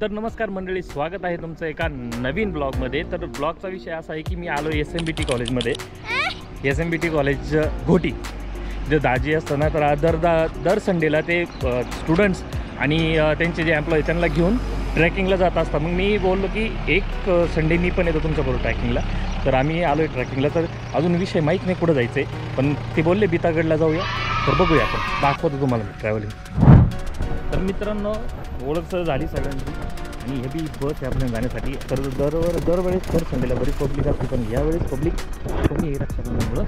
तर नमस्कार मंडळी, स्वागत आहे तुमचं एका नवीन ब्लॉगमध्ये। तर ब्लॉगचा विषय असा आहे की मी आलो SMBT कॉलेजमध्ये। SMBT कॉलेज घोटी जे दाजी असताना तर दर संडेला ते स्टुडंट्स आणि त्यांचे जे एम्प्लॉई त्यांना घेऊन ट्रॅकिंगला जात असतात। मग मी बोललो की एक संडे मी पण येतो तुमच्याबरोबर ट्रॅकिंगला। तर आम्ही आलो आहे ट्रॅकिंगला। तर अजून विषय माहीत नाही कुठं जायचं आहे, पण ते बोलले बितागडला जाऊया। तर बघूया, आपण दाखवतो तुम्हाला मी ट्रॅव्हलिंग। तर मित्रांनो, ओळख झाली सगळ्यांची आणि हे बी बस आहे आपल्याला जाण्यासाठी। तर दरवेळेस दर संडेला बरीच पब्लिक असते, पण यावेळेस पब्लिक कमी आहे रक्षाबंधनमुळं।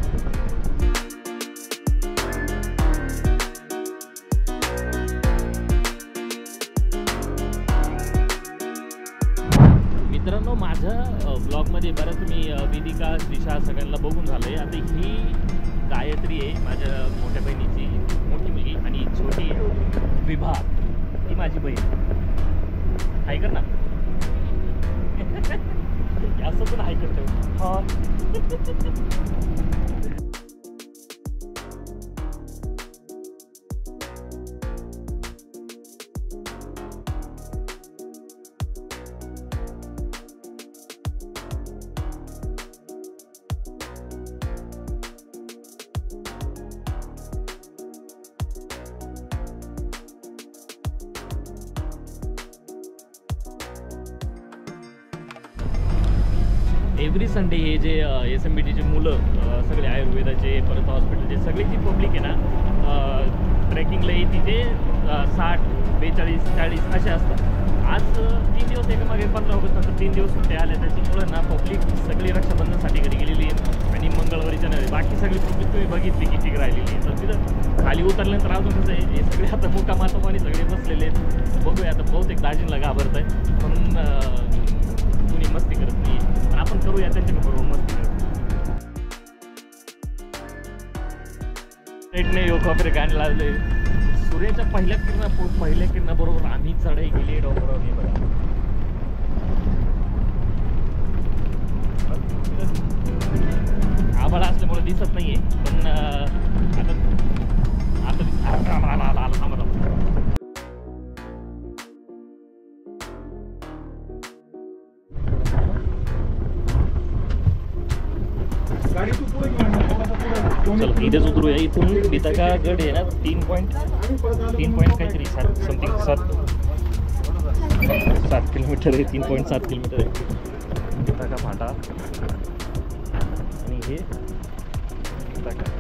मित्रांनो, माझ्या ब्लॉगमध्ये बऱ्याच मी वेदिका, दिशा सगळ्यांना बघून झालं आहे। आता ही गायत्री आहे माझ्या मोठ्या बहिणीची मोठी मुलगी, आणि छोटी विभा ही माझी बहीण। हाय कर ना, असं पण हाय करतो। हा एव्हरी संडे हे जे SMBTचे मुलं सगळे आयुर्वेदाचे, परत हॉस्पिटलचे सगळी जी पब्लिक आहे ना, ट्रेकिंगला येते ते 60, 42, 40 असे असतात। आज 3 दिवस एकामागे 15 ऑगस्ट नंतर 3 दिवस सुट्टे आले, त्याच्यामुळे ना पब्लिक सगळी रक्षाबंधनसाठी घरी गेलेली आहे। आणि मंगळवारीच्या नव्हे, बाकी सगळी पब्लिक तुम्ही बघितली किती राहिलेली आहे। तर तिथं खाली उतरल्यानंतर अजून कसं आहे, हे सगळे आता मुकामातोमानी सगळे बसलेले आहेत। बघूया, आता बहुतेक दाजींना घाबरत आहे, पण कुणी मस्ती करत नाही, पण आपण करूया त्यांच्याबरोबर मस्ती करत। योग वगैरे गाणे लावले, सूर्याच्या पहिल्या किरणाबरोबर आम्ही चढाई केली डोंगरावर। हे बघा, आभाळ असल्यामुळे दिसत नाहीये, पण चल इथेच उतरूया। इथून बितागड आहे ना 3 पॉईंट काहीतरी 7 किलोमीटर आहे। 3.7 किलोमीटर आहे बितागा फाटा, आणि हे बितागा।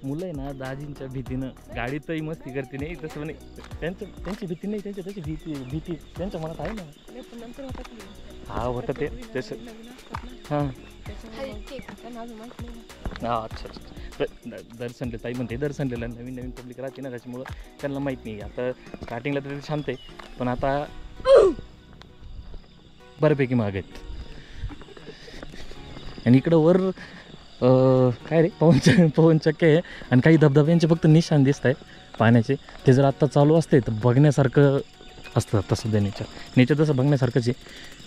मुलं आहे ना, दाजींच्या भीतीनं गाडीतही मस्ती करते नाही, तसं म्हणे त्यांची भीती नाही, त्याची भीती त्यांच्या मनात आहे ना। हा होतं ते तसं। हां हां, अच्छा। दर संडे ताई म्हणते, दर संडेला नवीन पब्लिक राहते ना, त्याच्यामुळं त्यांना माहीत नाही। आता स्टार्टिंगला तर ते शांत आहे, पण आता बऱ्यापैकी माग आहेत। आणि इकडं वर काय रे, पवनचक्की आहे, आणि काही धबधब्यांचे फक्त निशाण दिसत आहे पाण्याचे। ते जर आत्ता चालू असते तर बघण्यासारखं असतं। तसं नेचर तसं बघण्यासारखंच आहे,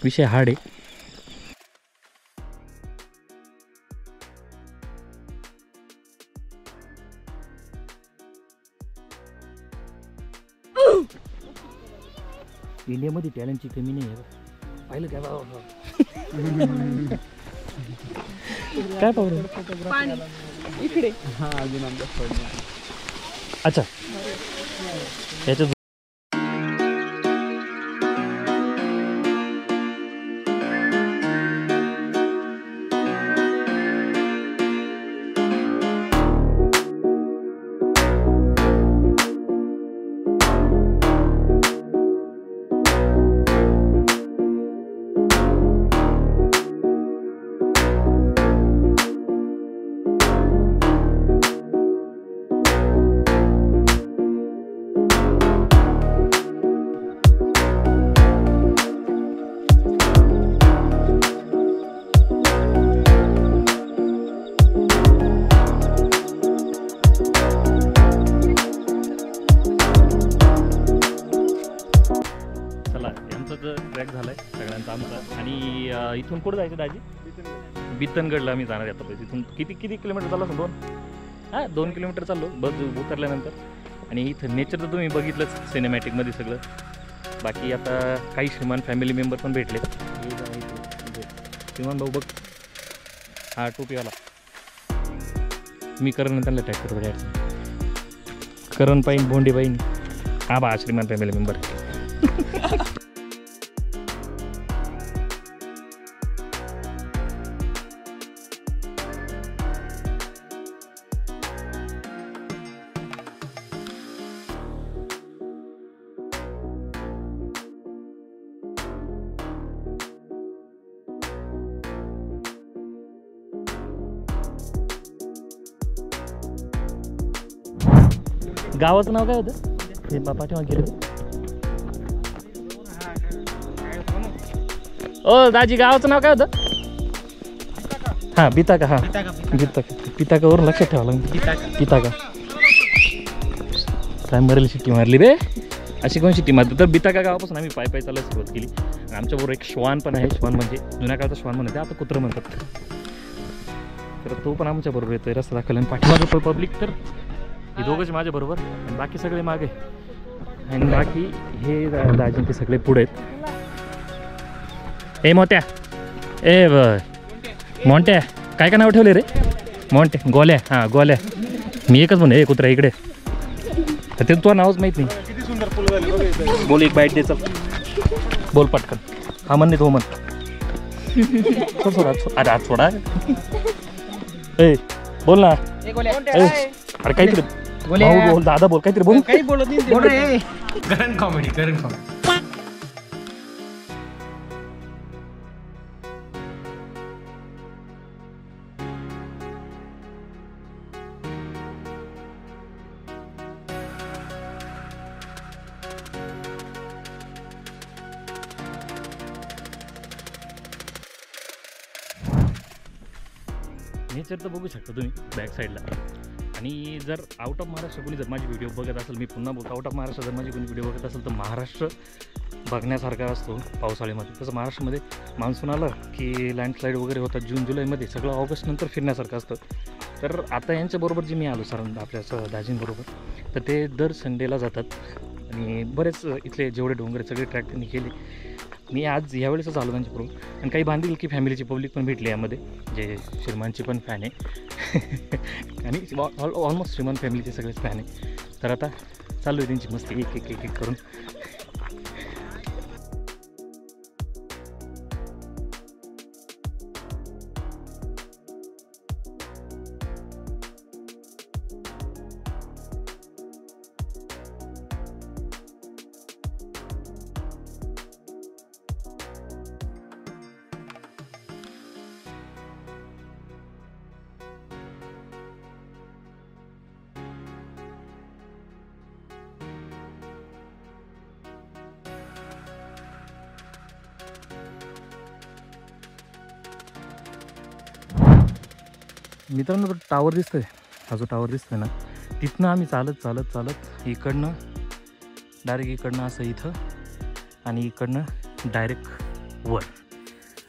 विषय हार्ड आहे। इंडियामध्ये टॅलेंटची कमी नाही आहे. पाहिलं काय बाबा काय पाहू इकडे. अच्छा याच्यात ट्रॅक झालाय सगळ्यांचा आमचा. आणि इथून कुठं जायचं दाजी? बितनगडला आम्ही जाणार आहे आता. इथून किती किलोमीटर चाललो? 2 किलोमीटर चाललो बस उतरल्यानंतर. आणि इथं नेचर तर तुम्ही बघितलंच सिनेमॅटिकमध्ये सगळं. बाकी आता काही श्रीमान फॅमिली मेंबर पण भेटले. श्रीमान भाऊ बघ, हा टोपीवाला. मी करण त्यांना टॅग करतो गाडीचं. करण पाईन, भोंडी पाईन, हा बा श्रीमान फॅमिली मेंबर. गावाचं नाव काय होतं हे पाठीमागे गेले? ओ दाजी गावाचं नाव काय होतं? हां बिताका. हां बिताकावरून लक्षात ठेवावं लागेल. बिताका काय मरेल शिट्टी मारली बे. अशी कोण शिट्टी मारली? तर बिताका गावापासून आम्ही पाय चालायला सुरुवात केली. आणि आमच्याबरोबर एक श्वान पण आहे. श्वान म्हणजे जुन्या काळाचा श्वान म्हणते, आता कुत्रं म्हणतात. तर तो पण आमच्याबरोबर येतोय रस्ता दाखवला. आणि पाठीमागे पब्लिक तर हे दोघंच माझ्या बरोबर आणि बाकी सगळे मागे. आणि बाकी हे दाजी ते सगळे पुढे आहेत. ए मोत्या, ए मोंट्या, काय नाव ठेवले रे? मोंटे, गोल्या. हां गोल्या. मी एकच म्हणे हे कुत्रा इकडे. तर ते तुला नावच माहीत नाही. बोल एक बाईट द्यायचं. बोल पटकन. हा म्हण नाही तो म्हण. अरे आज सोडा. ए बोल ना. अरे काहीतरी बोल दादा, बोल काहीतरी बोल. काही बोलत नाही. Current comedy. नेचर तर बघू शकता तुम्ही बॅक साईडला. आणि जर आउट ऑफ महाराष्ट्र कोणी जर माझी व्हिडिओ बघत असेल, मी पुन्हा बोलतो, आउट ऑफ महाराष्ट्र जर माझी कोणी व्हिडिओ बघत असेल तर महाराष्ट्र बघण्यासारखा असतो पावसाळ्यामध्ये. तसं महाराष्ट्रामध्ये मान्सून आलं की लँडस्लाईड वगैरे होतात जून जुलैमध्ये. सगळं ऑगस्ट नंतर फिरण्यासारखं असतं. तर आता यांच्याबरोबर जे मी आलो सर आपल्या दाजींबरोबर, तर ते दर संडेला जातात. आणि बरेच इथले जेवढे डोंगर सगळे ट्रॅक त्यांनी केले. मी आज यावेळेसच आलो त्यांच्याबरोबर. आणि काही बांधील की फॅमिलीची पब्लिक पण भेटली यामध्ये, जे श्रीमानची पण फॅन आहे. आणि ऑलमोस्ट श्रीमान फॅमिलीचे सगळेच फॅन आहे. तर आता चालू आहे त्यांची मस्ती एक एक करून. मित्रांनो तो टावर दिसतोय, हा जो टावर दिसतोय ना, तिथनं आम्ही चालत इकडनं डायरेक्ट इकडनं असं इथं आणि इकडनं डायरेक्ट वर.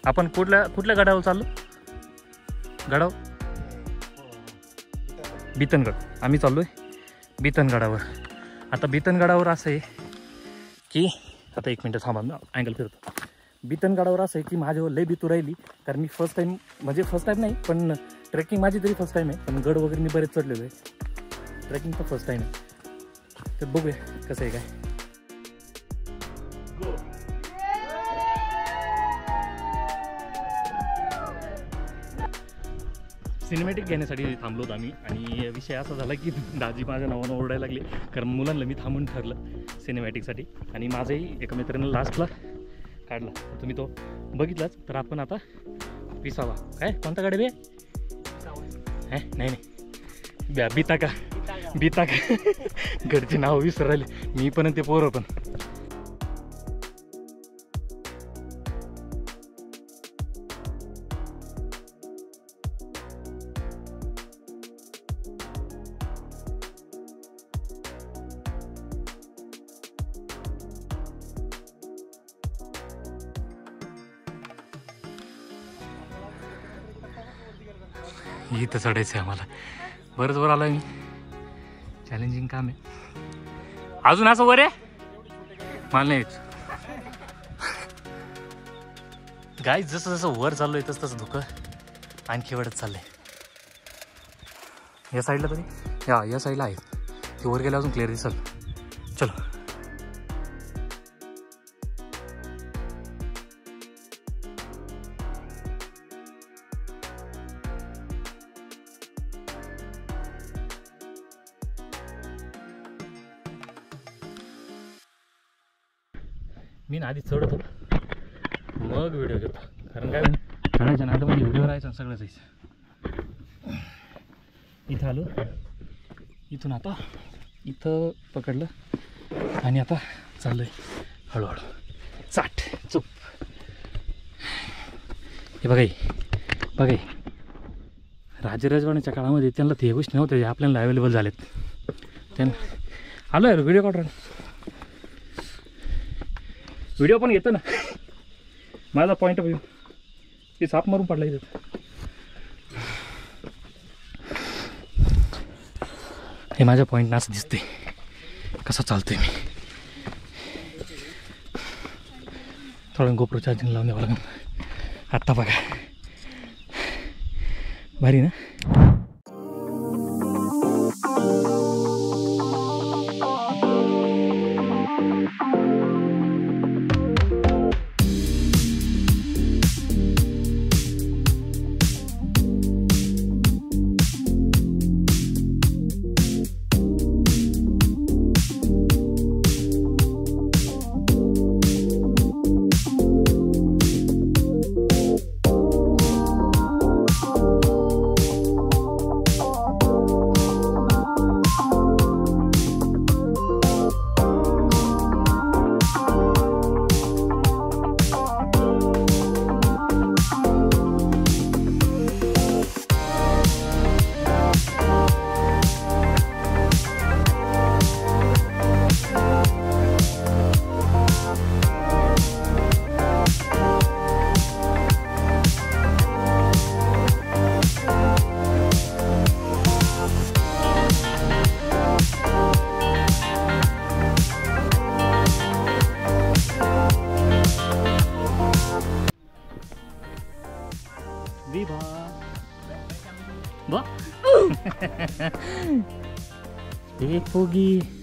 आपण कुठल्या गडावर चाललो? गडावर बितनगड. आम्ही चाललो आहे बितनगडावर. आता बितनगडावर असं आहे की आता 1 मिनटं थांबा ना, अँगल फिरतो. बितनगडावर असं आहे की माझ्यावर लय भीतू राहिली, कारण मी फर्स्ट टाईम नाही, पण ट्रेकिंग माझी तरी फर्स्ट टाईम आहे. पण गड वगैरे मी बरेच चढलेलो आहे, ट्रेकिंग तर फर्स्ट टाईम आहे. तर बघूया कसं आहे काय. सिनेमॅटिक घेण्यासाठी थांबलो होतो आम्ही, आणि विषय असा झाला की दाजी माझ्या नावानं ओरडायला लागली, कारण मुलांना मी थांबून ठरलं सिनेमॅटिकसाठी. आणि माझंही एका मित्रानं लास्टला काढला, तुम्ही तो बघितलाच. तर आपण आता पिसावा काय कोणता गाडी बे नाही बिता का घरची नाव विसरायले मी पण ते पोरं पण. इथं चढायचं आहे आम्हाला, बरंच वर आलोय मी. चॅलेंजिंग काम आहे. अजून असं वर आहे मला नाही गाईज. जसं जसं वर चाललोय तसं तसं धुकं आणखी वाढत चाललंय. या साईडला तरी या साईडला आहे, ते वर गेल्या अजून क्लिअर दिसल. चलो. मी ना आधी चढतो मग व्हिडिओ घेतो, कारण काय चढायच्या ना आता म्हणजे व्हिडिओ राहायचा सगळं जायचं. इथं आलो, इथून आता इथं पकडलं आणि आता चाललंय हळूहळू चाट चुप. हे बघाई राजराजवाड्याच्या काळामध्ये त्यांना ते गोष्टी नव्हत्या जे आपल्याला अवेलेबल झालेत. त्यांना आलो यार व्हिडिओ काढून, व्हिडिओ पण येतो ना. माझा पॉईंट ऑफ व्ह्यू ते साप मारून पडला इथं. हे माझ्या पॉईंटनं असं दिसते कसं चालतोय मी. थोडं गोप्रो चार्जिंग लावून द्यावं लागेल. आत्ता बघा भारी ना. Viva! Ba? Pogi.